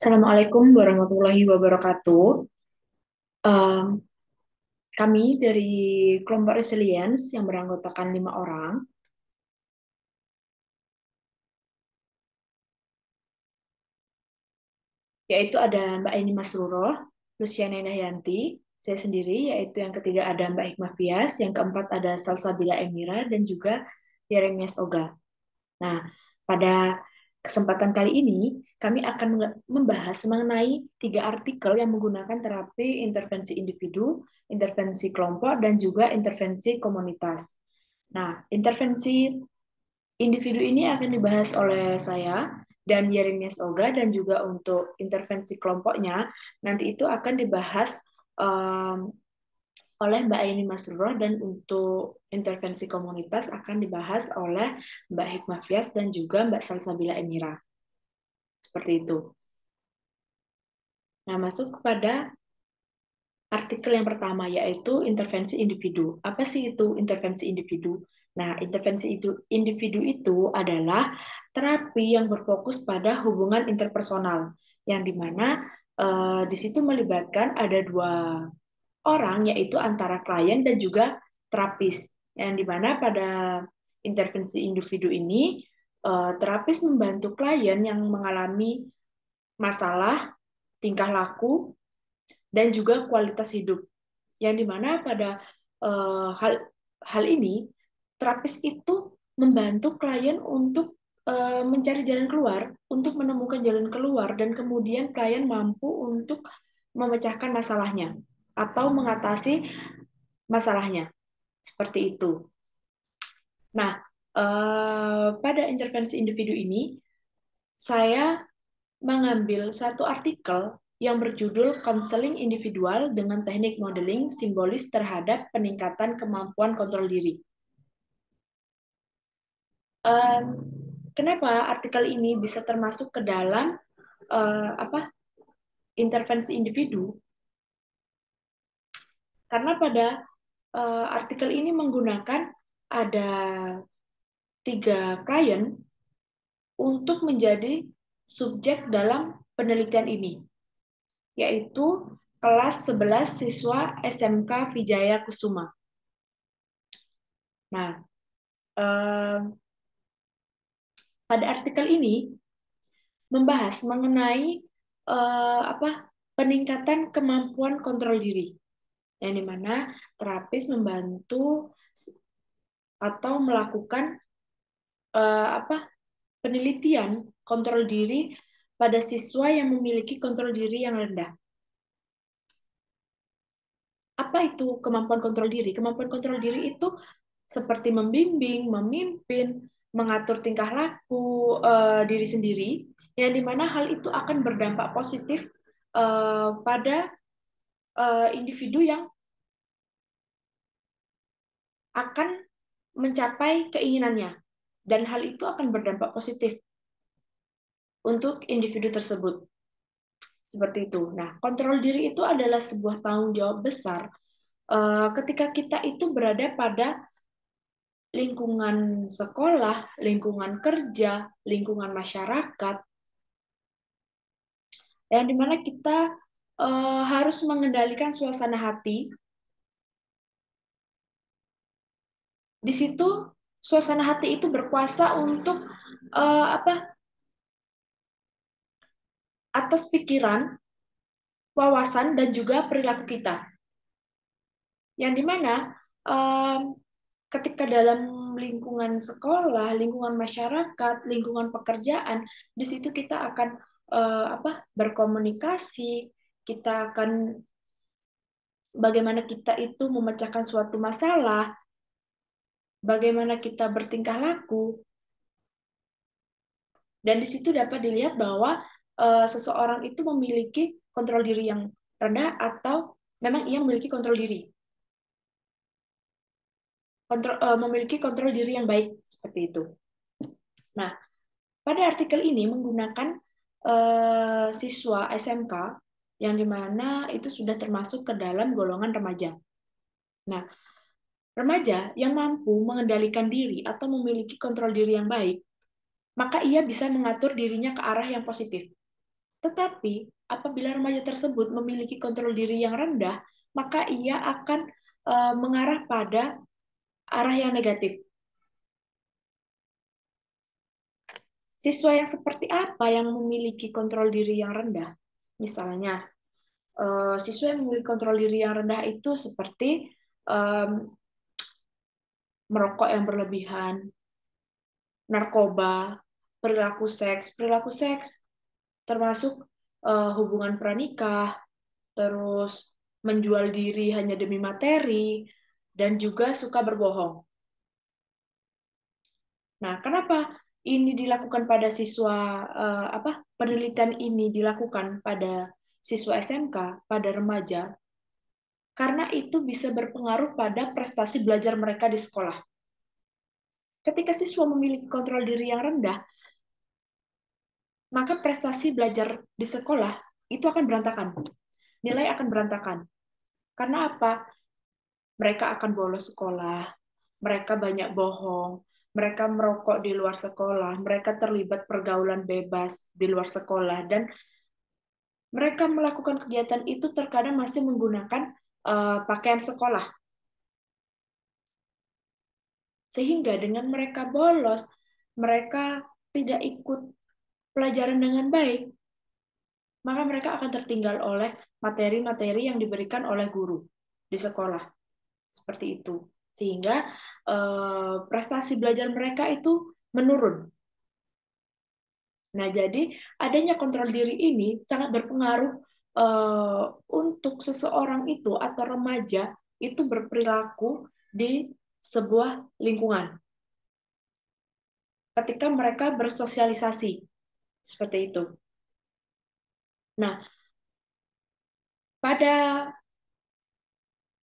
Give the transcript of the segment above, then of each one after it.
Assalamualaikum warahmatullahi wabarakatuh. Em, Kami dari kelompok Resilience yang beranggotakan 5 orang, yaitu ada Mbak Eni Masruroh, Luciana Indah, saya sendiri, yaitu yang ketiga ada Mbak Hikmah Fias, yang keempat ada Salsabila Emira, dan juga Yeremias Oga. Nah, pada kesempatan kali ini, kami akan membahas mengenai 3 artikel yang menggunakan terapi intervensi individu, intervensi kelompok, dan juga intervensi komunitas. Nah, intervensi individu ini akan dibahas oleh saya dan Yeremias Oga, dan juga untuk intervensi kelompoknya, nanti itu akan dibahas um, oleh Mbak Aini Masrurah, dan untuk intervensi komunitas akan dibahas oleh Mbak Hikmah Fias dan juga Mbak Salsabila Emira. Seperti itu. Nah, masuk kepada artikel yang pertama, yaitu intervensi individu. Apa sih itu intervensi individu? Nah, intervensi individu itu adalah terapi yang berfokus pada hubungan interpersonal, yang dimana di situ melibatkan ada 2 orang, yaitu antara klien dan juga terapis, yang dimana pada intervensi individu ini terapis membantu klien yang mengalami masalah tingkah laku dan juga kualitas hidup, yang dimana pada hal hal ini terapis itu membantu klien untuk mencari jalan keluar, untuk menemukan jalan keluar, dan kemudian klien mampu untuk memecahkan masalahnya atau mengatasi masalahnya, seperti itu. Nah, pada intervensi individu ini saya mengambil satu artikel yang berjudul Konseling Individual dengan Teknik Modeling Simbolis Terhadap Peningkatan Kemampuan Kontrol Diri. Kenapa artikel ini bisa termasuk ke dalam intervensi individu? Karena pada artikel ini menggunakan ada 3 klien untuk menjadi subjek dalam penelitian ini, yaitu kelas 11 siswa SMK Vijaya Kusuma. Nah, pada artikel ini membahas mengenai peningkatan kemampuan kontrol diri, yang dimana terapis membantu atau melakukan penelitian kontrol diri pada siswa yang memiliki kontrol diri yang rendah. Apa itu kemampuan kontrol diri? Kemampuan kontrol diri itu seperti membimbing, memimpin, mengatur tingkah laku diri sendiri, yang dimana hal itu akan berdampak positif pada individu yang akan mencapai keinginannya, dan hal itu akan berdampak positif untuk individu tersebut. Seperti itu. Nah, kontrol diri itu adalah sebuah tanggung jawab besar ketika kita itu berada pada lingkungan sekolah, lingkungan kerja, lingkungan masyarakat, yang dimana kita harus mengendalikan suasana hati. Di situ suasana hati itu berkuasa untuk atas pikiran, wawasan, dan juga perilaku kita. Yang dimana ketika dalam lingkungan sekolah, lingkungan masyarakat, lingkungan pekerjaan, di situ kita akan berkomunikasi, kita akan bagaimana kita itu memecahkan suatu masalah, bagaimana kita bertingkah laku, dan di situ dapat dilihat bahwa seseorang itu memiliki kontrol diri yang rendah atau memang ia memiliki kontrol diri, memiliki kontrol diri yang baik, seperti itu. Nah, pada artikel ini menggunakan siswa SMK yang dimana itu sudah termasuk ke dalam golongan remaja. Nah, remaja yang mampu mengendalikan diri atau memiliki kontrol diri yang baik, maka ia bisa mengatur dirinya ke arah yang positif. Tetapi apabila remaja tersebut memiliki kontrol diri yang rendah, maka ia akan mengarah pada arah yang negatif. Siswa yang seperti apa yang memiliki kontrol diri yang rendah? Misalnya, siswa yang memiliki kontrol diri yang rendah itu seperti merokok yang berlebihan, narkoba, perilaku seks termasuk hubungan pranikah, terus menjual diri hanya demi materi, dan juga suka berbohong. Nah, kenapa ini dilakukan pada siswa penelitian ini dilakukan pada siswa SMK, pada remaja? Karena itu bisa berpengaruh pada prestasi belajar mereka di sekolah. Ketika siswa memiliki kontrol diri yang rendah, maka prestasi belajar di sekolah itu akan berantakan. Nilai akan berantakan. Karena apa? Mereka akan bolos sekolah, mereka banyak bohong, mereka merokok di luar sekolah, mereka terlibat pergaulan bebas di luar sekolah, dan mereka melakukan kegiatan itu terkadang masih menggunakan pakaian sekolah. Sehingga dengan mereka bolos, mereka tidak ikut pelajaran dengan baik, maka mereka akan tertinggal oleh materi-materi yang diberikan oleh guru di sekolah. Seperti itu. Sehingga prestasi belajar mereka itu menurun. Nah, jadi adanya kontrol diri ini sangat berpengaruh untuk seseorang itu atau remaja itu berperilaku di sebuah lingkungan. Ketika mereka bersosialisasi, seperti itu. Nah, pada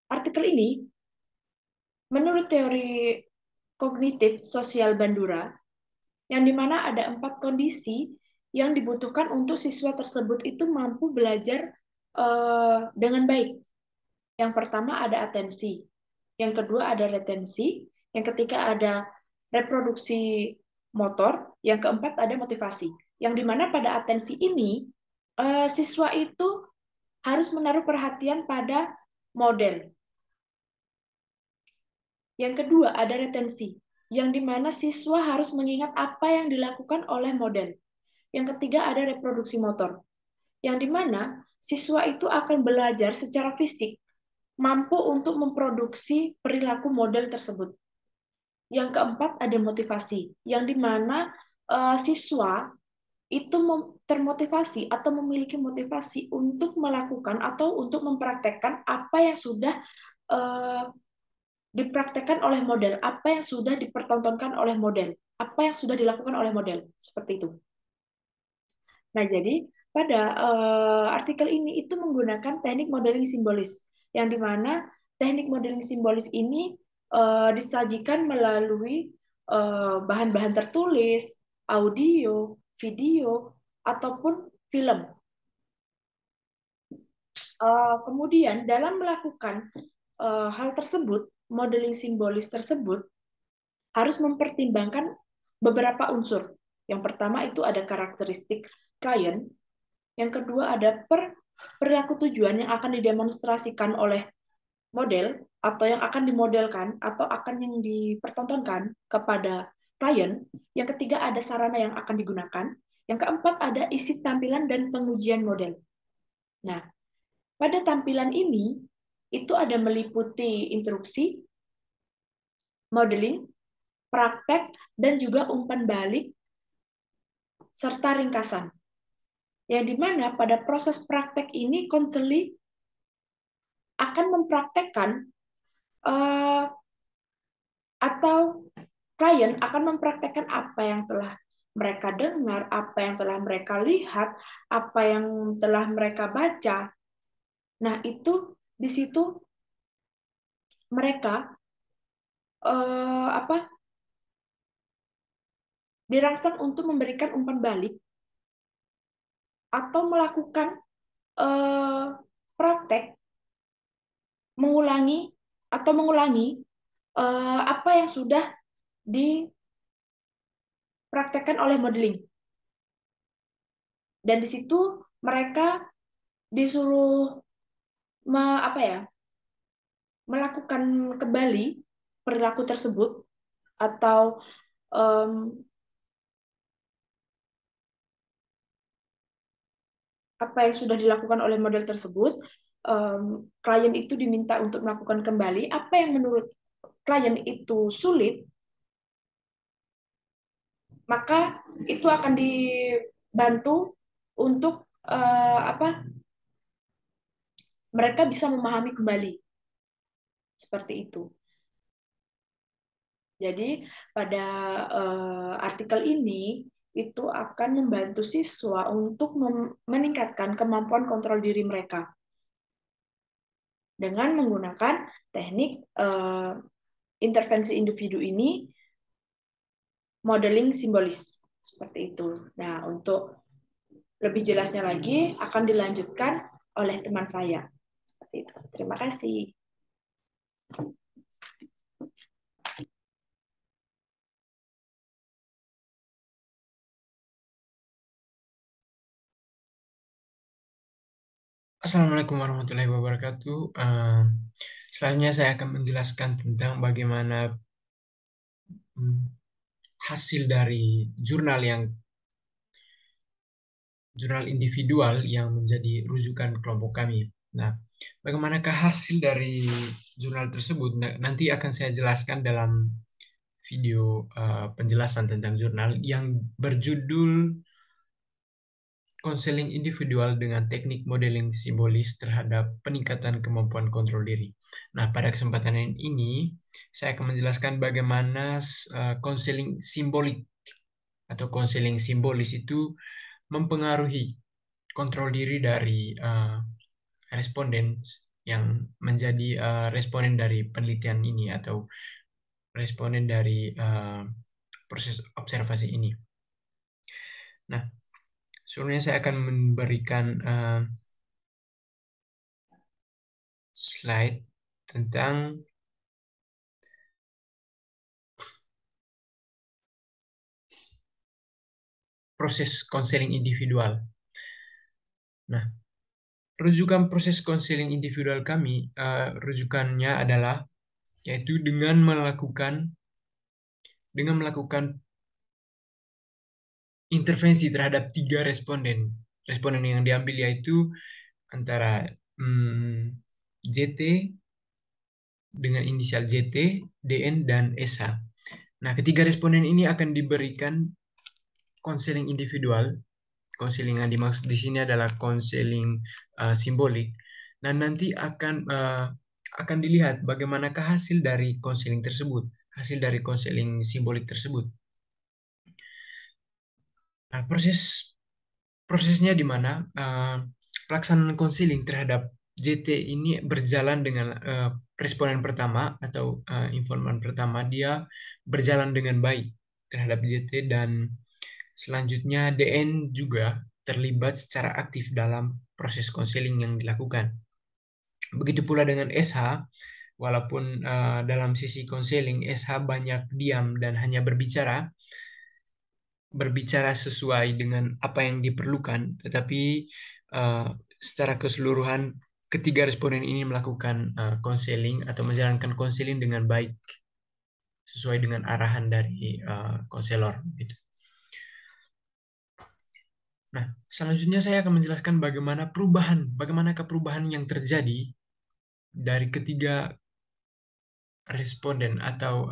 artikel ini, menurut teori kognitif sosial Bandura, yang dimana ada 4 kondisi yang dibutuhkan untuk siswa tersebut itu mampu belajar dengan baik. Yang pertama ada atensi, yang kedua ada retensi, yang ketiga ada reproduksi motor, yang keempat ada motivasi. Yang dimana pada atensi ini, siswa itu harus menaruh perhatian pada model. Yang kedua ada retensi, yang dimana siswa harus mengingat apa yang dilakukan oleh model. Yang ketiga ada reproduksi motor, yang dimana siswa itu akan belajar secara fisik, mampu untuk memproduksi perilaku model tersebut. Yang keempat ada motivasi, yang dimana siswa itu termotivasi atau memiliki motivasi untuk melakukan atau untuk mempraktekkan apa yang sudah uh, dipraktekkan oleh model, apa yang sudah dipertontonkan oleh model, apa yang sudah dilakukan oleh model, seperti itu. Nah, jadi pada artikel ini itu menggunakan teknik modeling simbolis, yang dimana teknik modeling simbolis ini disajikan melalui bahan-bahan tertulis, audio, video, ataupun film. Kemudian dalam melakukan hal tersebut, modeling simbolis tersebut harus mempertimbangkan beberapa unsur. Yang pertama itu ada karakteristik klien, yang kedua ada perilaku tujuan yang akan didemonstrasikan oleh model atau yang akan dimodelkan atau akan yang dipertontonkan kepada klien. Yang ketiga ada sarana yang akan digunakan. Yang keempat ada isi tampilan dan pengujian model. Nah, pada tampilan ini itu ada meliputi instruksi, modeling, praktek, dan juga umpan balik serta ringkasan. Yang dimana pada proses praktek ini konseli akan mempraktekkan atau klien akan mempraktekkan apa yang telah mereka dengar, apa yang telah mereka lihat, apa yang telah mereka baca. Nah, itu di situ mereka apa dirangsang untuk memberikan umpan balik atau melakukan praktek mengulangi apa yang sudah dipraktekkan oleh modeling. Dan di situ mereka disuruh apa ya, melakukan kembali perilaku tersebut atau em, apa yang sudah dilakukan oleh model tersebut, klien itu diminta untuk melakukan kembali apa yang menurut klien itu sulit, maka itu akan dibantu untuk apa, mereka bisa memahami kembali seperti itu. Jadi pada artikel ini itu akan membantu siswa untuk meningkatkan kemampuan kontrol diri mereka dengan menggunakan teknik intervensi individu ini, modeling simbolis seperti itu. Nah, untuk lebih jelasnya lagi akan dilanjutkan oleh teman saya. Seperti itu. Terima kasih. Assalamualaikum warahmatullahi wabarakatuh. Selanjutnya saya akan menjelaskan tentang bagaimana mm, hasil dari jurnal individual yang menjadi rujukan kelompok kami. Nah, bagaimanakah hasil dari jurnal tersebut? Nah, nanti akan saya jelaskan dalam video penjelasan tentang jurnal yang berjudul konseling individual dengan teknik modeling simbolis terhadap peningkatan kemampuan kontrol diri. Nah, pada kesempatan ini saya akan menjelaskan bagaimana konseling simbolik atau konseling simbolis itu mempengaruhi kontrol diri dari responden yang menjadi responden dari penelitian ini atau responden dari proses observasi ini. Nah, sebelumnya saya akan memberikan slide tentang proses konseling individual. Nah, rujukan proses konseling individual kami, rujukannya adalah yaitu dengan melakukan intervensi terhadap 3 responden. Responden yang diambil yaitu antara JT dengan inisial JT, DN, dan SH. Nah, ketiga responden ini akan diberikan konseling individual. Konseling yang dimaksud di sini adalah konseling simbolik. Dan nanti akan dilihat bagaimanakah hasil dari konseling tersebut, hasil dari konseling simbolik tersebut. Nah, prosesnya di mana pelaksanaan konseling terhadap JT ini berjalan dengan responden pertama atau informan pertama dia berjalan dengan baik terhadap JT, dan selanjutnya DN juga terlibat secara aktif dalam proses konseling yang dilakukan. Begitu pula dengan SH, walaupun dalam sesi konseling SH banyak diam dan hanya berbicara sesuai dengan apa yang diperlukan, tetapi uh, secara keseluruhan ketiga responden ini melakukan konseling atau menjalankan konseling dengan baik sesuai dengan arahan dari konselor gitu. Nah, selanjutnya saya akan menjelaskan bagaimanakah perubahan yang terjadi dari ketiga responden atau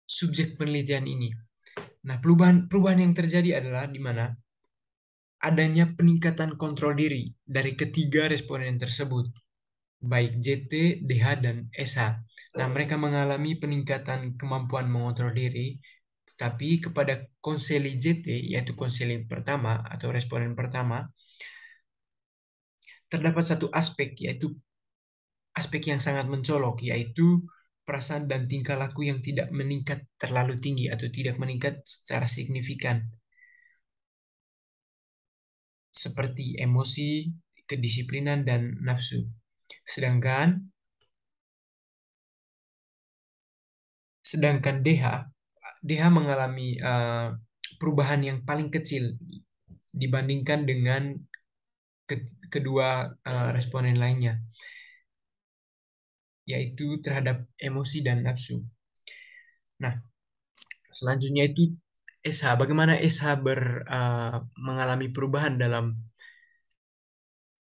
subjek penelitian ini. Nah, perubahan yang terjadi adalah di mana adanya peningkatan kontrol diri dari ketiga responden tersebut, baik JT, DH, dan SH. Nah, mereka mengalami peningkatan kemampuan mengontrol diri, tetapi kepada konseli JT, yaitu konseli pertama atau responden pertama, terdapat satu aspek, yaitu aspek yang sangat mencolok, yaitu perasaan dan tingkah laku yang tidak meningkat terlalu tinggi atau tidak meningkat secara signifikan, seperti emosi, kedisiplinan, dan nafsu. Sedangkan sedangkan DH mengalami perubahan yang paling kecil, dibandingkan dengan kedua responden lainnya, yaitu terhadap emosi dan nafsu. Nah, selanjutnya itu SH. Bagaimana SH mengalami perubahan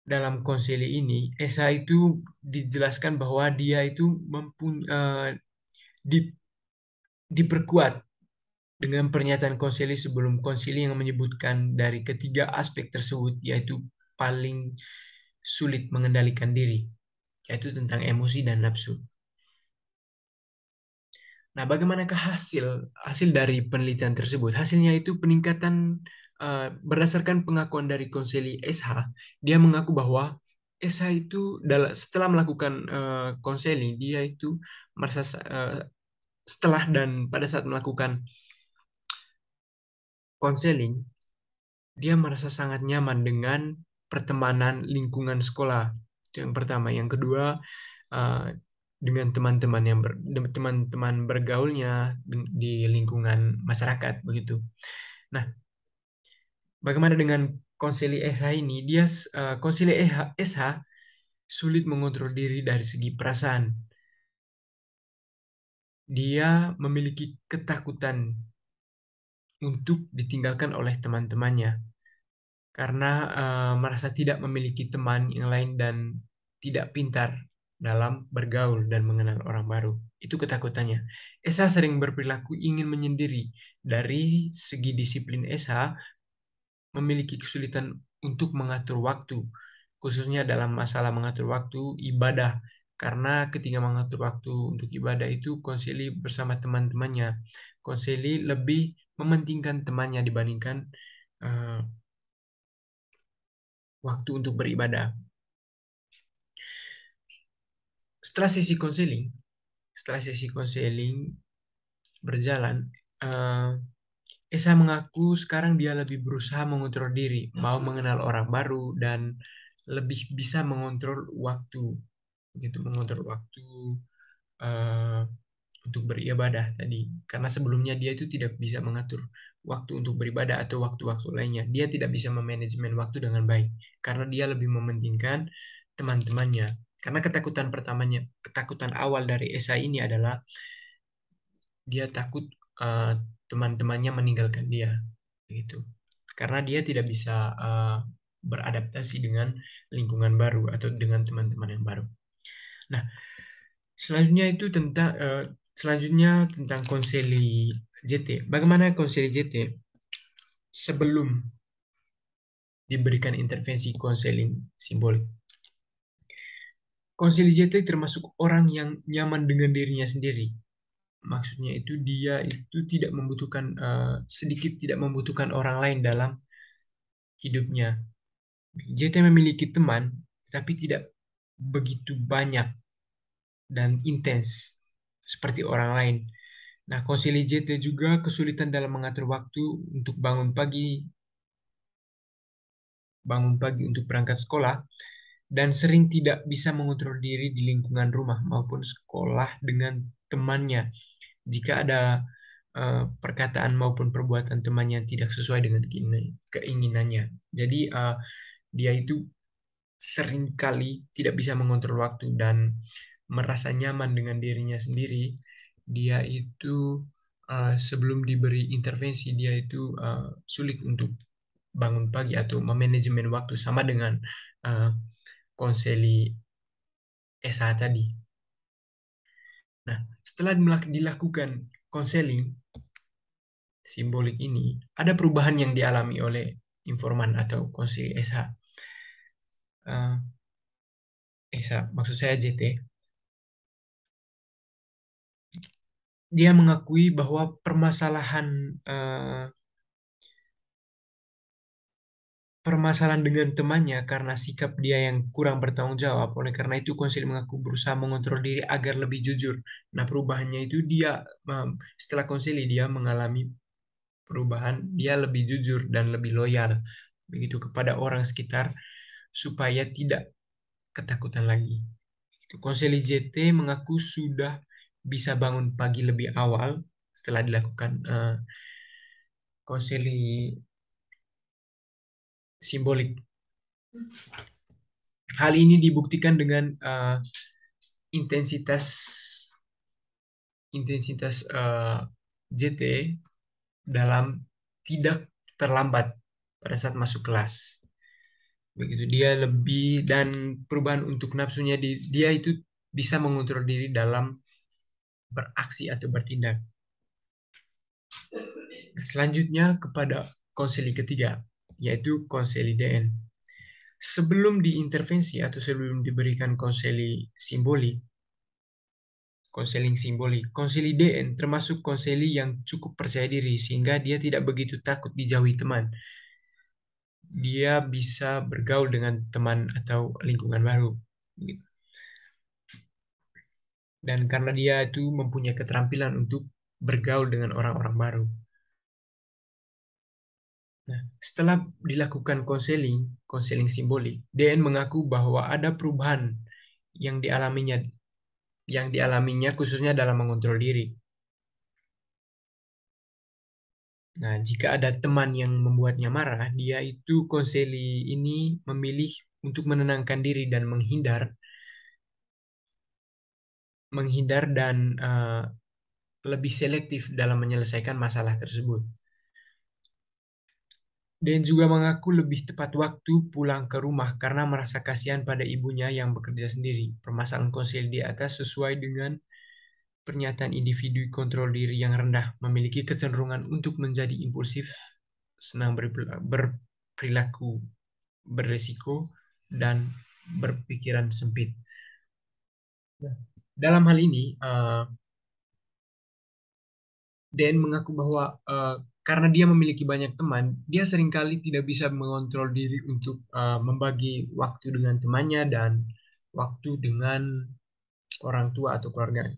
dalam konsili ini? SH itu dijelaskan bahwa dia itu diperkuat dengan pernyataan konsili sebelum konsili yang menyebutkan dari ketiga aspek tersebut, yaitu paling sulit mengendalikan diri, yaitu tentang emosi dan nafsu. Nah, bagaimanakah hasil hasil dari penelitian tersebut? Hasilnya itu peningkatan berdasarkan pengakuan dari konseli SH, dia mengaku bahwa SH itu setelah melakukan konseling, dia itu merasa setelah dan pada saat melakukan konseling, dia merasa sangat nyaman dengan pertemanan lingkungan sekolah. Itu yang pertama. Yang kedua, eh, dengan teman-teman bergaulnya di lingkungan masyarakat begitu. Nah, bagaimana dengan konsili SH ini? Konsili SH sulit mengontrol diri dari segi perasaan. Dia memiliki ketakutan untuk ditinggalkan oleh teman-temannya karena merasa tidak memiliki teman yang lain dan tidak pintar dalam bergaul dan mengenal orang baru. Itu ketakutannya. Esa sering berperilaku ingin menyendiri. Dari segi disiplin Esa memiliki kesulitan untuk mengatur waktu, khususnya dalam masalah mengatur waktu ibadah. Karena ketika mengatur waktu untuk ibadah itu konsili bersama teman-temannya. Konsili lebih mementingkan temannya dibandingkan eh, waktu untuk beribadah. Setelah sesi konseling, setelah sesi konseling berjalan, eh, Esa mengaku sekarang dia lebih berusaha mengontrol diri, mau mengenal orang baru dan lebih bisa mengontrol waktu, gitu, mengontrol waktu eh, untuk beribadah tadi. Karena sebelumnya dia itu tidak bisa mengatur waktu untuk beribadah atau waktu-waktu lainnya. Dia tidak bisa memanajemen waktu dengan baik karena dia lebih mementingkan teman-temannya. Karena ketakutan pertamanya, ketakutan awal dari Esa ini adalah dia takut eh, teman-temannya meninggalkan dia, gitu. Karena dia tidak bisa beradaptasi dengan lingkungan baru atau dengan teman-teman yang baru. Nah, selanjutnya itu tentang konseli JT. Bagaimana konseli JT sebelum diberikan intervensi konseling simbolik? Konseli JT termasuk orang yang nyaman dengan dirinya sendiri. Maksudnya itu dia itu tidak membutuhkan sedikit tidak membutuhkan orang lain dalam hidupnya. JT memiliki teman, tapi tidak begitu banyak dan intens seperti orang lain. Nah, konsili JT juga kesulitan dalam mengatur waktu untuk bangun pagi untuk berangkat sekolah, dan sering tidak bisa mengontrol diri di lingkungan rumah maupun sekolah dengan temannya. Jika ada perkataan maupun perbuatan temannya yang tidak sesuai dengan keinginannya. Jadi dia itu seringkali tidak bisa mengontrol waktu dan merasa nyaman dengan dirinya sendiri. Dia itu sebelum diberi intervensi dia itu sulit untuk bangun pagi atau memanajemen waktu sama dengan uh, konseli SA tadi. Nah, setelah dilakukan konseling simbolik ini, ada perubahan yang dialami oleh informan atau konseli SH. SH, maksud saya JT. Dia mengakui bahwa permasalahan dengan temannya karena sikap dia yang kurang bertanggung jawab. Oleh karena itu, konsil mengaku berusaha mengontrol diri agar lebih jujur. Nah, perubahannya itu setelah konsili dia mengalami perubahan, dia lebih jujur dan lebih loyal begitu kepada orang sekitar supaya tidak ketakutan lagi. Konsili JT mengaku sudah bisa bangun pagi lebih awal setelah dilakukan konsili simbolik. Hal ini dibuktikan dengan intensitas JT dalam tidak terlambat pada saat masuk kelas. Begitu dia lebih, dan perubahan untuk nafsunya dia itu bisa mengontrol diri dalam beraksi atau bertindak. Selanjutnya kepada konseli ketiga, yaitu konseli DN. Sebelum diintervensi atau sebelum diberikan konseling simbolik, konseli DN termasuk konseli yang cukup percaya diri sehingga dia tidak begitu takut dijauhi teman. Dia bisa bergaul dengan teman atau lingkungan baru. Dan karena dia itu mempunyai keterampilan untuk bergaul dengan orang-orang baru. Nah, setelah dilakukan konseling simbolik, DN mengaku bahwa ada perubahan yang dialaminya khususnya dalam mengontrol diri. Nah, jika ada teman yang membuatnya marah, dia itu konseli ini memilih untuk menenangkan diri dan menghindar dan lebih selektif dalam menyelesaikan masalah tersebut. Dan juga mengaku lebih tepat waktu pulang ke rumah karena merasa kasihan pada ibunya yang bekerja sendiri. Permasalahan konseli di atas sesuai dengan pernyataan individu kontrol diri yang rendah, memiliki kecenderungan untuk menjadi impulsif, senang berperilaku beresiko, dan berpikiran sempit. Dalam hal ini, Dan mengaku bahwa karena dia memiliki banyak teman, dia seringkali tidak bisa mengontrol diri untuk membagi waktu dengan temannya dan waktu dengan orang tua atau keluarga.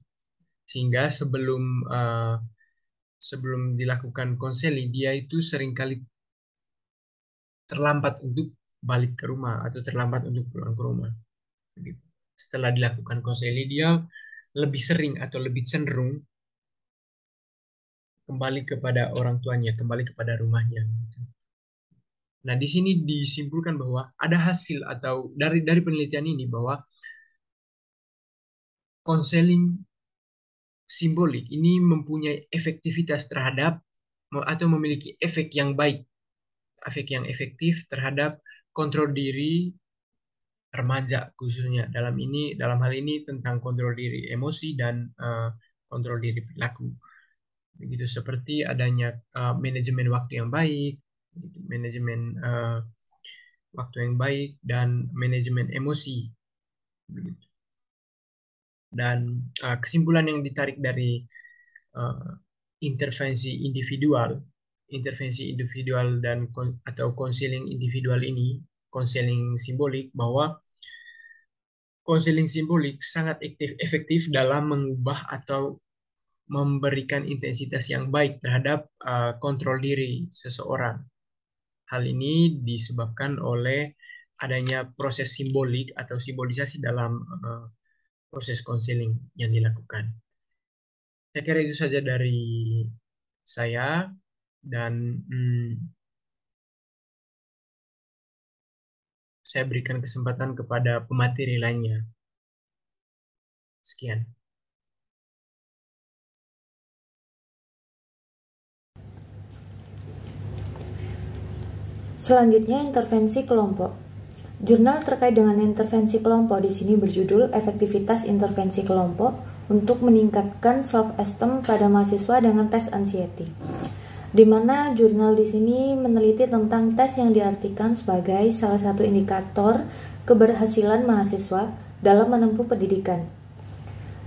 Sehingga sebelum dilakukan konseling, dia itu seringkali terlambat untuk balik ke rumah atau terlambat untuk pulang ke rumah. Setelah dilakukan konseling, dia lebih sering atau lebih cenderung kembali kepada orang tuanya, kembali kepada rumahnya. Nah, di sini disimpulkan bahwa ada hasil atau dari penelitian ini bahwa konseling simbolik ini mempunyai efektivitas terhadap atau memiliki efek yang baik, efek yang efektif terhadap kontrol diri remaja khususnya. Dalam hal ini tentang kontrol diri emosi dan kontrol diri perilaku. Begitu seperti adanya manajemen waktu yang baik, manajemen waktu yang baik dan manajemen emosi. Begitu. Dan kesimpulan yang ditarik dari uh, intervensi individual dan atau konseling individual ini, konseling simbolik, bahwa konseling simbolik sangat efektif dalam mengubah atau memberikan intensitas yang baik terhadap kontrol diri seseorang. Hal ini disebabkan oleh adanya proses simbolik atau simbolisasi dalam proses konseling yang dilakukan. Saya kira itu saja dari saya, dan saya berikan kesempatan kepada pemateri lainnya. Sekian. Selanjutnya, intervensi kelompok. Jurnal terkait dengan intervensi kelompok di sini berjudul Efektivitas Intervensi Kelompok untuk meningkatkan self-esteem pada mahasiswa dengan tes anxiety. Di mana jurnal di sini meneliti tentang tes yang diartikan sebagai salah satu indikator keberhasilan mahasiswa dalam menempuh pendidikan.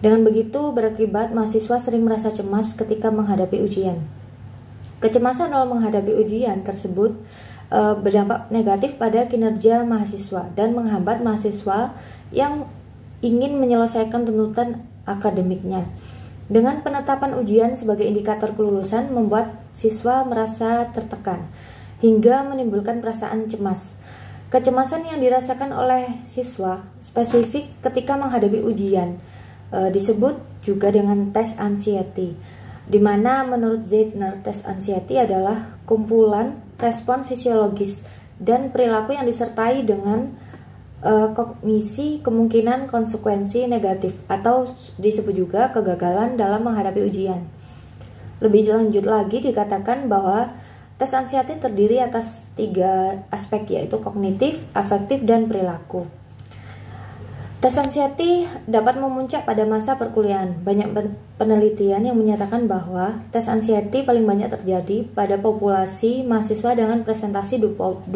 Dengan begitu, berakibat mahasiswa sering merasa cemas ketika menghadapi ujian. Kecemasan dalam menghadapi ujian tersebut berdampak negatif pada kinerja mahasiswa dan menghambat mahasiswa yang ingin menyelesaikan tuntutan akademiknya. Dengan penetapan ujian sebagai indikator kelulusan membuat siswa merasa tertekan hingga menimbulkan perasaan cemas. Kecemasan yang dirasakan oleh siswa spesifik ketika menghadapi ujian disebut juga dengan tes anxiety, di mana menurut Zeidner tes anxiety adalah kumpulan respon fisiologis dan perilaku yang disertai dengan kognisi kemungkinan konsekuensi negatif atau disebut juga kegagalan dalam menghadapi ujian. Lebih lanjut lagi dikatakan bahwa tes anxiety terdiri atas 3 aspek, yaitu kognitif, afektif, dan perilaku. Tes anxiety dapat memuncak pada masa perkuliahan. Banyak penelitian yang menyatakan bahwa tes anxiety paling banyak terjadi pada populasi mahasiswa dengan presentasi 20%.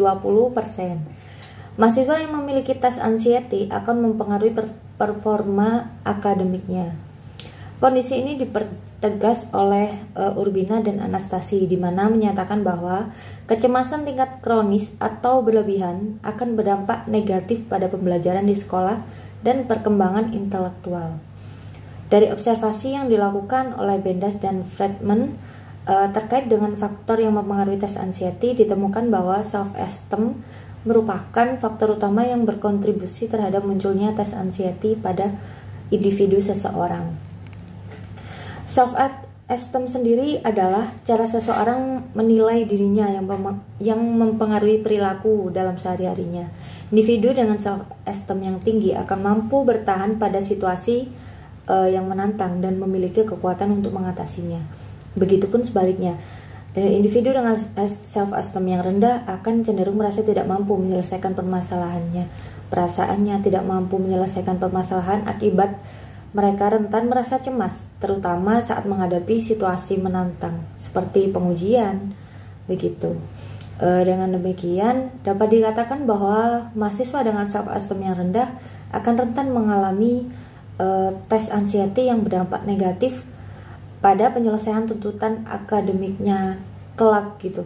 Mahasiswa yang memiliki tes anxiety akan mempengaruhi performa akademiknya. Kondisi ini dipertegas oleh Urbina dan Anastasi, di mana menyatakan bahwa kecemasan tingkat kronis atau berlebihan akan berdampak negatif pada pembelajaran di sekolah dan perkembangan intelektual. Dari observasi yang dilakukan oleh Bendas dan Friedman terkait dengan faktor yang mempengaruhi tes anxiety, ditemukan bahwa self-esteem merupakan faktor utama yang berkontribusi terhadap munculnya tes anxiety pada individu seseorang. Self-esteem sendiri adalah cara seseorang menilai dirinya yang mempengaruhi perilaku dalam sehari-harinya. Individu dengan self-esteem yang tinggi akan mampu bertahan pada situasi yang menantang dan memiliki kekuatan untuk mengatasinya. Begitupun sebaliknya, individu dengan self-esteem yang rendah akan cenderung merasa tidak mampu menyelesaikan permasalahannya. Perasaannya tidak mampu menyelesaikan permasalahan akibat mereka rentan merasa cemas, terutama saat menghadapi situasi menantang, seperti pengujian, begitu. Dengan demikian, dapat dikatakan bahwa mahasiswa dengan self-esteem yang rendah akan rentan mengalami tes anxiety yang berdampak negatif pada penyelesaian tuntutan akademiknya kelak, gitu.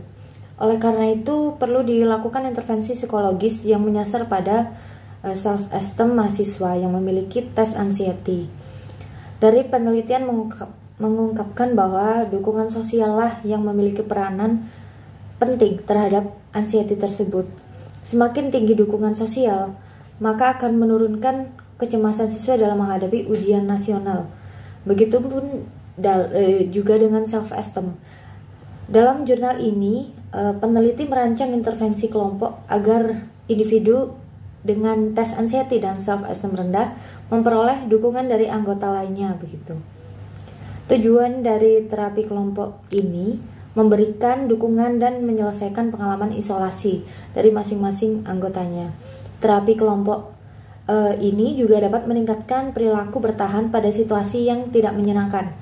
Oleh karena itu, perlu dilakukan intervensi psikologis yang menyasar pada self-esteem mahasiswa yang memiliki tes anxiety. Dari penelitian mengungkapkan bahwa dukungan sosial lah yang memiliki peranan penting terhadap anxiety tersebut. Semakin tinggi dukungan sosial, maka akan menurunkan kecemasan siswa dalam menghadapi ujian nasional. Begitupun juga dengan self-esteem. Dalam jurnal ini, peneliti merancang intervensi kelompok agar individu dengan tes anxiety dan self-esteem rendah memperoleh dukungan dari anggota lainnya, begitu. Tujuan dari terapi kelompok ini memberikan dukungan dan menyelesaikan pengalaman isolasi dari masing-masing anggotanya. Terapi kelompok ini juga dapat meningkatkan perilaku bertahan pada situasi yang tidak menyenangkan.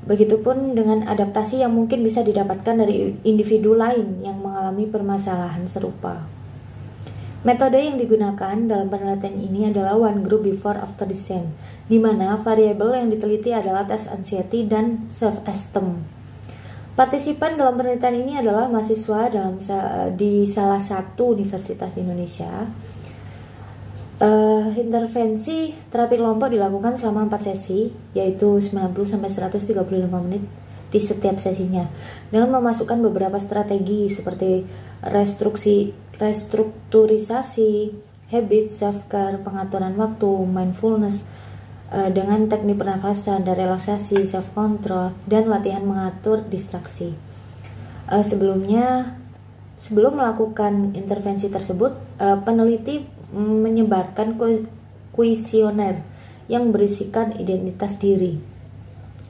Begitupun dengan adaptasi yang mungkin bisa didapatkan dari individu lain yang mengalami permasalahan serupa. Metode yang digunakan dalam penelitian ini adalah one group before after descent, di mana variabel yang diteliti adalah tes anxiety dan self-esteem. Partisipan dalam penelitian ini adalah mahasiswa di salah satu universitas di Indonesia. Intervensi terapi kelompok dilakukan selama 4 sesi, yaitu 90-135 menit di setiap sesinya, dengan memasukkan beberapa strategi seperti restrukturisasi, habit, self-care, pengaturan waktu, mindfulness, dengan teknik pernafasan dan relaksasi, self-control, dan latihan mengatur distraksi. Sebelum melakukan intervensi tersebut, peneliti menyebarkan kuesioner yang berisikan identitas diri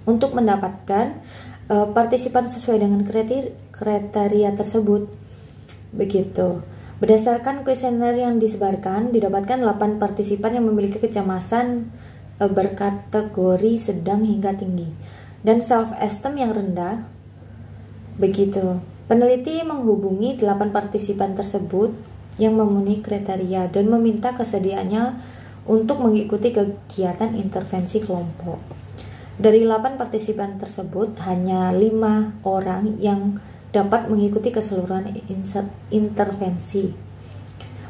untuk mendapatkan partisipan sesuai dengan kriteria tersebut. Begitu. Berdasarkan kuesioner yang disebarkan, didapatkan 8 partisipan yang memiliki kecemasan berkategori sedang hingga tinggi dan self-esteem yang rendah. Begitu. Peneliti menghubungi 8 partisipan tersebut yang memenuhi kriteria dan meminta kesediaannya untuk mengikuti kegiatan intervensi kelompok. Dari 8 partisipan tersebut, hanya 5 orang yang dapat mengikuti keseluruhan intervensi.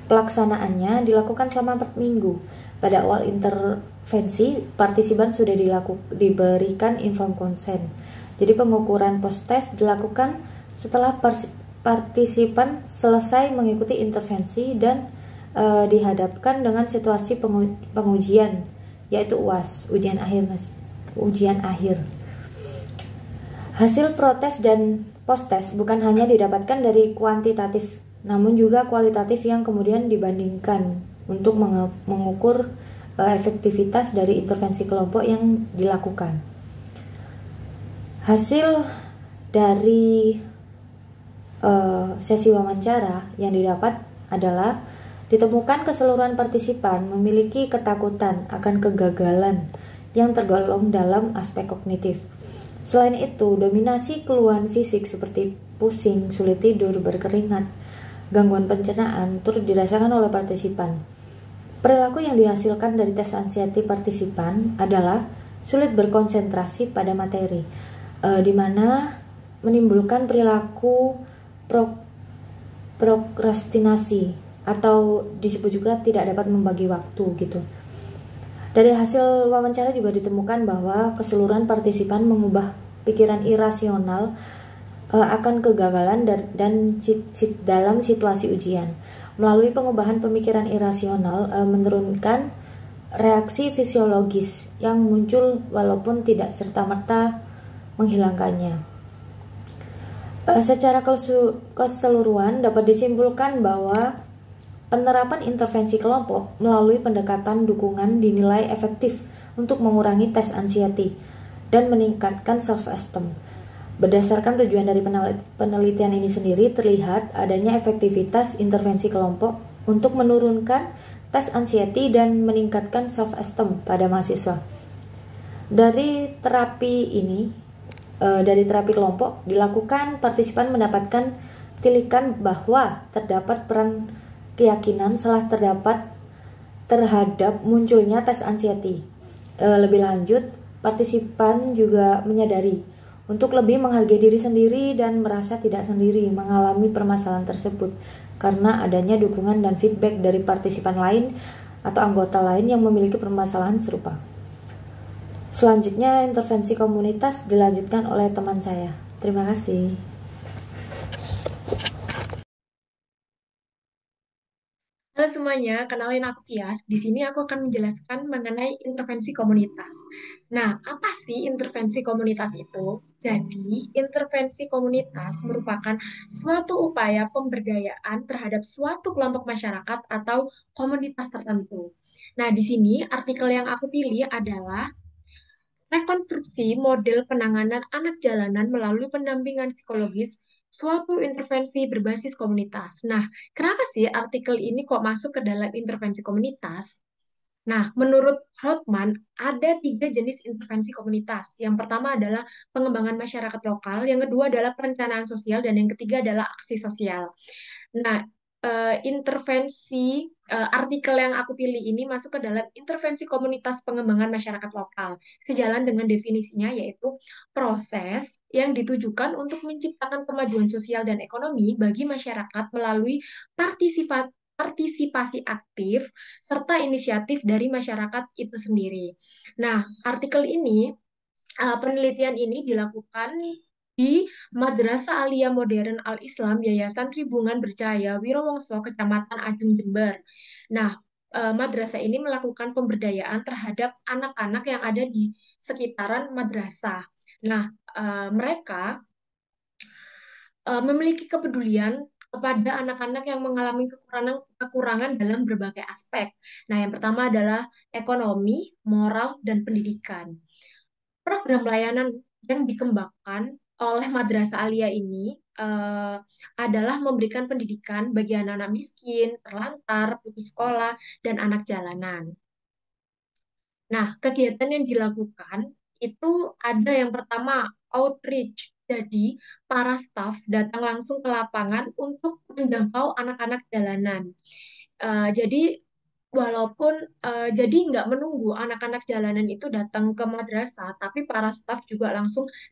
Pelaksanaannya dilakukan selama 4 minggu. Pada awal intervensi, partisipan sudah diberikan informed consent. Jadi pengukuran post-test dilakukan setelah partisipan selesai mengikuti intervensi dan dihadapkan dengan situasi pengujian, yaitu UAS, ujian akhir. Hasil protes dan post-test bukan hanya didapatkan dari kuantitatif namun juga kualitatif yang kemudian dibandingkan untuk mengukur efektivitas dari intervensi kelompok yang dilakukan. Hasil dari sesi wawancara yang didapat adalah ditemukan keseluruhan partisipan memiliki ketakutan akan kegagalan yang tergolong dalam aspek kognitif. Selain itu, dominasi keluhan fisik seperti pusing, sulit tidur, berkeringat, gangguan pencernaan turut dirasakan oleh partisipan. Perilaku yang dihasilkan dari tes anxiety partisipan adalah sulit berkonsentrasi pada materi, di mana menimbulkan perilaku prokrastinasi atau disebut juga tidak dapat membagi waktu gitu. Dari hasil wawancara juga ditemukan bahwa keseluruhan partisipan mengubah pikiran irasional akan kegagalan dan dalam situasi ujian. Melalui pengubahan pemikiran irasional menurunkan reaksi fisiologis yang muncul walaupun tidak serta-merta menghilangkannya. Secara keseluruhan dapat disimpulkan bahwa penerapan intervensi kelompok melalui pendekatan dukungan dinilai efektif untuk mengurangi tes anxiety dan meningkatkan self-esteem. Berdasarkan tujuan dari penelitian ini sendiri, terlihat adanya efektivitas intervensi kelompok untuk menurunkan tes anxiety dan meningkatkan self-esteem pada mahasiswa. Dari terapi kelompok dilakukan, partisipan mendapatkan tilikan bahwa terdapat peran keyakinan salah terdapat terhadap munculnya tes anxiety. Lebih lanjut, partisipan juga menyadari untuk lebih menghargai diri sendiri dan merasa tidak sendiri mengalami permasalahan tersebut karena adanya dukungan dan feedback dari partisipan lain atau anggota lain yang memiliki permasalahan serupa. Selanjutnya, intervensi komunitas dilanjutkan oleh teman saya. Terima kasih. Halo semuanya, kenalin aku Fias. Di sini aku akan menjelaskan mengenai intervensi komunitas. Nah, apa sih intervensi komunitas itu? Jadi, intervensi komunitas merupakan suatu upaya pemberdayaan terhadap suatu kelompok masyarakat atau komunitas tertentu. Nah, di sini artikel yang aku pilih adalah rekonstruksi model penanganan anak jalanan melalui pendampingan psikologis, suatu intervensi berbasis komunitas. Nah, kenapa sih artikel ini kok masuk ke dalam intervensi komunitas? Nah, menurut Rothman, ada 3 jenis intervensi komunitas. Yang pertama adalah pengembangan masyarakat lokal, yang kedua adalah perencanaan sosial, dan yang ketiga adalah aksi sosial. Nah, artikel yang aku pilih ini masuk ke dalam intervensi komunitas pengembangan masyarakat lokal. Sejalan dengan definisinya, yaitu proses yang ditujukan untuk menciptakan kemajuan sosial dan ekonomi bagi masyarakat melalui partisipasi aktif serta inisiatif dari masyarakat itu sendiri. Nah, penelitian ini dilakukan di Madrasah Aliyah Modern Al-Islam Yayasan Tribungan Bercahaya Wirowongso, Kecamatan Ajung, Jember. Nah, madrasah ini melakukan pemberdayaan terhadap anak-anak yang ada di sekitaran madrasah. Nah, mereka memiliki kepedulian kepada anak-anak yang mengalami kekurangan dalam berbagai aspek. Nah, yang pertama adalah ekonomi, moral, dan pendidikan. Program pelayanan yang dikembangkan oleh Madrasah Aliyah ini adalah memberikan pendidikan bagi anak-anak miskin, terlantar, putus sekolah, dan anak jalanan. Nah, kegiatan yang dilakukan itu ada yang pertama outreach. Jadi, para staf datang langsung ke lapangan untuk menjangkau anak-anak jalanan. Jadi, jadi nggak menunggu anak-anak jalanan itu datang ke madrasah, tapi para staf juga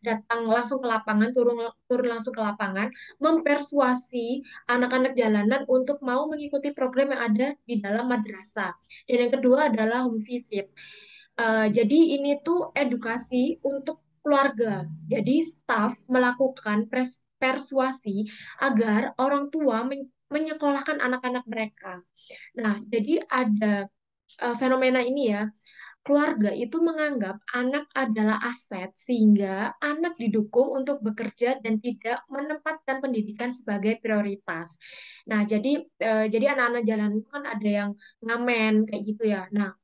datang langsung ke lapangan, turun langsung ke lapangan, mempersuasi anak-anak jalanan untuk mau mengikuti program yang ada di dalam madrasah. Dan yang kedua adalah home visit. Jadi ini tuh edukasi untuk keluarga. Jadi staf melakukan persuasi agar orang tua menyekolahkan anak-anak mereka. Nah, jadi ada fenomena ini ya. keluarga itu menganggap anak adalah aset sehingga anak didukung untuk bekerja dan tidak menempatkan pendidikan sebagai prioritas. Nah, jadi anak-anak jalan itu kan ada yang ngamen kayak gitu ya. Nah,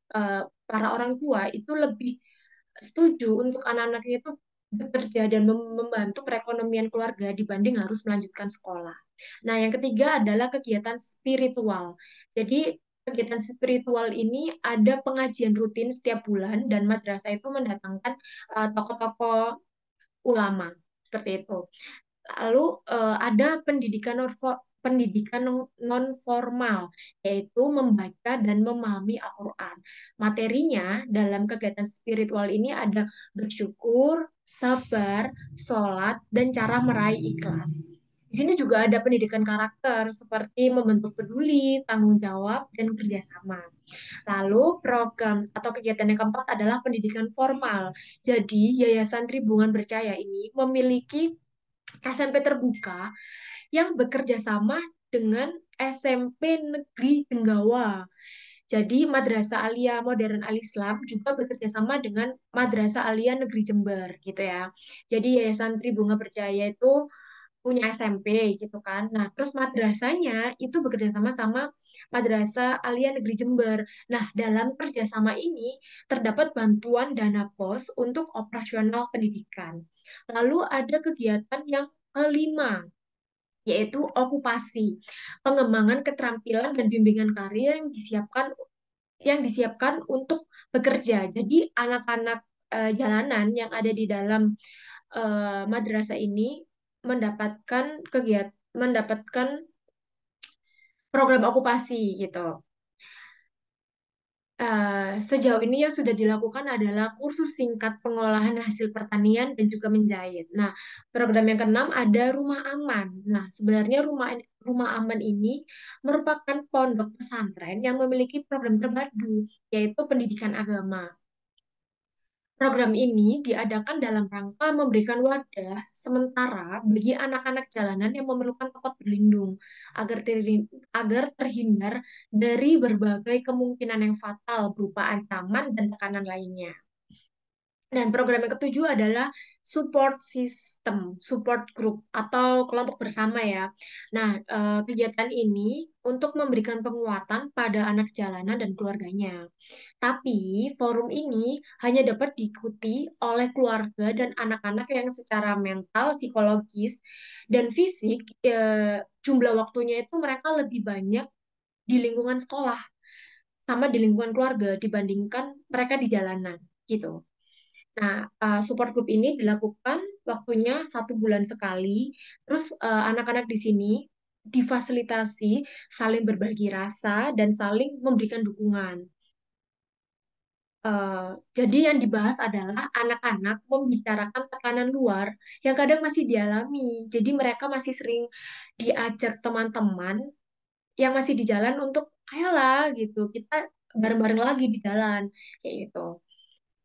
para orang tua itu lebih setuju untuk anak-anaknya itu bekerja dan membantu perekonomian keluarga dibanding harus melanjutkan sekolah. Nah, yang ketiga adalah kegiatan spiritual. Jadi, kegiatan spiritual ini ada pengajian rutin setiap bulan dan madrasah itu mendatangkan tokoh-tokoh ulama seperti itu. Lalu ada pendidikan non formal, yaitu membaca dan memahami Al-Quran. Materinya dalam kegiatan spiritual ini ada bersyukur, sabar, sholat, dan cara meraih ikhlas. Di sini juga ada pendidikan karakter seperti membentuk peduli, tanggung jawab, dan kerjasama. Lalu program atau kegiatan yang keempat adalah pendidikan formal. Jadi Yayasan Tribungan Bercahaya ini memiliki SMP terbuka yang bekerja sama dengan SMP Negeri Jenggawa. Jadi Madrasah Aliyah Modern Al-Islam juga bekerja sama dengan Madrasah Aliyah Negeri Jember gitu ya. Jadi Yayasan Tribunga Berjaya itu punya SMP gitu kan. Nah, terus madrasahnya itu bekerja sama sama Madrasah Aliyah Negeri Jember. Nah, dalam kerjasama ini terdapat bantuan dana pos untuk operasional pendidikan. Lalu ada kegiatan yang kelima, yaitu okupasi, pengembangan keterampilan dan bimbingan karir yang disiapkan untuk bekerja. Jadi anak-anak jalanan yang ada di dalam madrasah ini mendapatkan program okupasi gitu. Sejauh ini yang sudah dilakukan adalah kursus singkat pengolahan hasil pertanian dan juga menjahit. Nah, program yang keenam ada Rumah Aman. Nah, sebenarnya Rumah Aman ini merupakan pondok pesantren yang memiliki program terpadu, yaitu pendidikan agama. Program ini diadakan dalam rangka memberikan wadah sementara bagi anak-anak jalanan yang memerlukan tempat berlindung agar terhindar dari berbagai kemungkinan yang fatal berupa ancaman dan tekanan lainnya. Dan program yang ketujuh adalah support system, support group atau kelompok bersama ya. Nah, kegiatan ini untuk memberikan penguatan pada anak jalanan dan keluarganya. Tapi forum ini hanya dapat diikuti oleh keluarga dan anak-anak yang secara mental, psikologis, dan fisik jumlah waktunya itu mereka lebih banyak di lingkungan sekolah sama di lingkungan keluarga dibandingkan mereka di jalanan gitu. Nah, support group ini dilakukan waktunya 1 bulan sekali. Terus anak-anak di sini difasilitasi saling berbagi rasa dan saling memberikan dukungan. Jadi yang dibahas adalah anak-anak membicarakan tekanan luar yang kadang masih dialami. Jadi mereka masih sering diajak teman-teman yang masih di jalan untuk ayolah gitu, kita bareng-bareng lagi di jalan kayak gitu.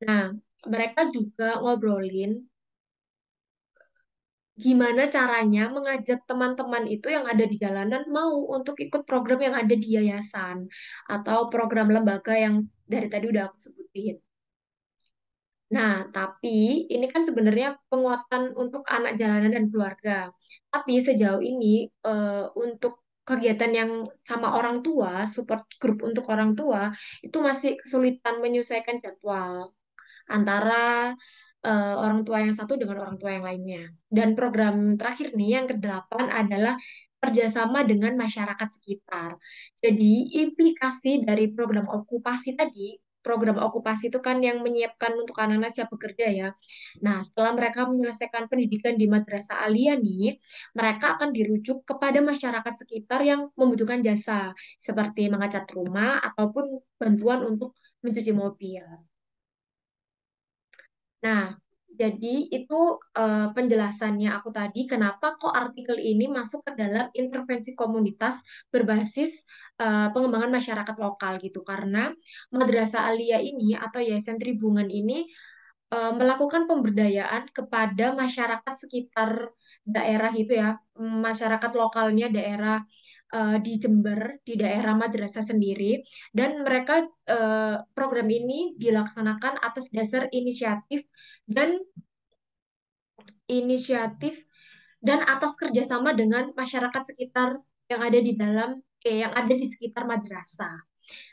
Nah, mereka juga ngobrolin gimana caranya mengajak teman-teman itu yang ada di jalanan mau untuk ikut program yang ada di yayasan atau program lembaga yang dari tadi udah aku sebutin. Nah, tapi ini kan sebenarnya penguatan untuk anak jalanan dan keluarga. Tapi sejauh ini untuk kegiatan yang sama orang tua, support group untuk orang tua, itu masih kesulitan menyesuaikan jadwal antara orang tua yang satu dengan orang tua yang lainnya. Dan program terakhir nih, yang ke-8 adalah kerjasama dengan masyarakat sekitar. Jadi, implikasi dari program okupasi itu kan yang menyiapkan untuk anak-anak siap bekerja ya. Nah, setelah mereka menyelesaikan pendidikan di Madrasah Aliyah nih, mereka akan dirujuk kepada masyarakat sekitar yang membutuhkan jasa, seperti mengecat rumah ataupun bantuan untuk mencuci mobil. Nah, jadi itu penjelasannya aku tadi kenapa kok artikel ini masuk ke dalam intervensi komunitas berbasis pengembangan masyarakat lokal gitu. Karena Madrasah Aliyah ini atau Yayasan Tribungan ini melakukan pemberdayaan kepada masyarakat sekitar daerah itu ya, masyarakat lokalnya daerah di Jember, di daerah madrasah sendiri, dan mereka program ini dilaksanakan atas dasar dan inisiatif dan atas kerjasama dengan masyarakat sekitar yang ada di yang ada di sekitar madrasah.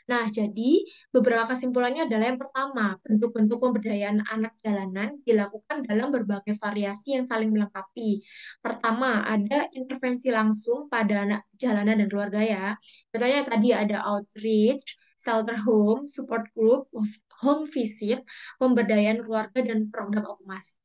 Nah, jadi beberapa kesimpulannya adalah yang pertama, bentuk-bentuk pemberdayaan anak jalanan dilakukan dalam berbagai variasi yang saling melengkapi. Pertama, ada intervensi langsung pada anak jalanan dan keluarga ya. Contohnya tadi ada outreach, shelter home, support group, home visit, pemberdayaan keluarga, dan program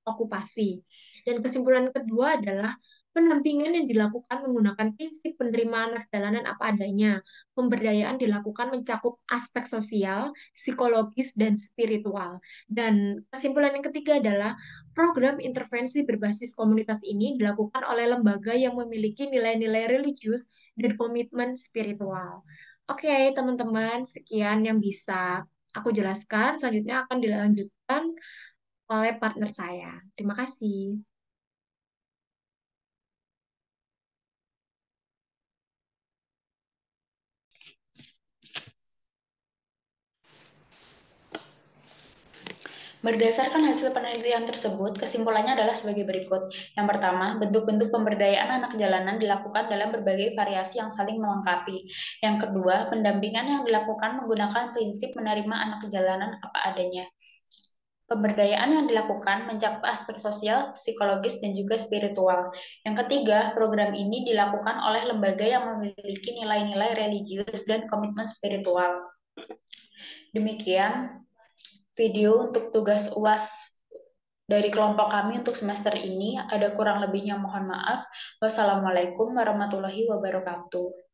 okupasi. Dan kesimpulan kedua adalah pendampingan yang dilakukan menggunakan prinsip penerimaan anak jalanan apa adanya. Pemberdayaan dilakukan mencakup aspek sosial, psikologis, dan spiritual. Dan kesimpulan yang ketiga adalah program intervensi berbasis komunitas ini dilakukan oleh lembaga yang memiliki nilai-nilai religius dan komitmen spiritual. Oke, teman-teman, sekian yang bisa aku jelaskan. Selanjutnya akan dilanjutkan oleh partner saya. Terima kasih. Berdasarkan hasil penelitian tersebut, kesimpulannya adalah sebagai berikut. Yang pertama, bentuk-bentuk pemberdayaan anak jalanan dilakukan dalam berbagai variasi yang saling melengkapi. Yang kedua, pendampingan yang dilakukan menggunakan prinsip menerima anak jalanan apa adanya. Pemberdayaan yang dilakukan mencakup aspek sosial, psikologis, dan juga spiritual. Yang ketiga, program ini dilakukan oleh lembaga yang memiliki nilai-nilai religius dan komitmen spiritual. Demikian video untuk tugas UAS dari kelompok kami untuk semester ini. Ada kurang lebihnya mohon maaf. Wassalamualaikum warahmatullahi wabarakatuh.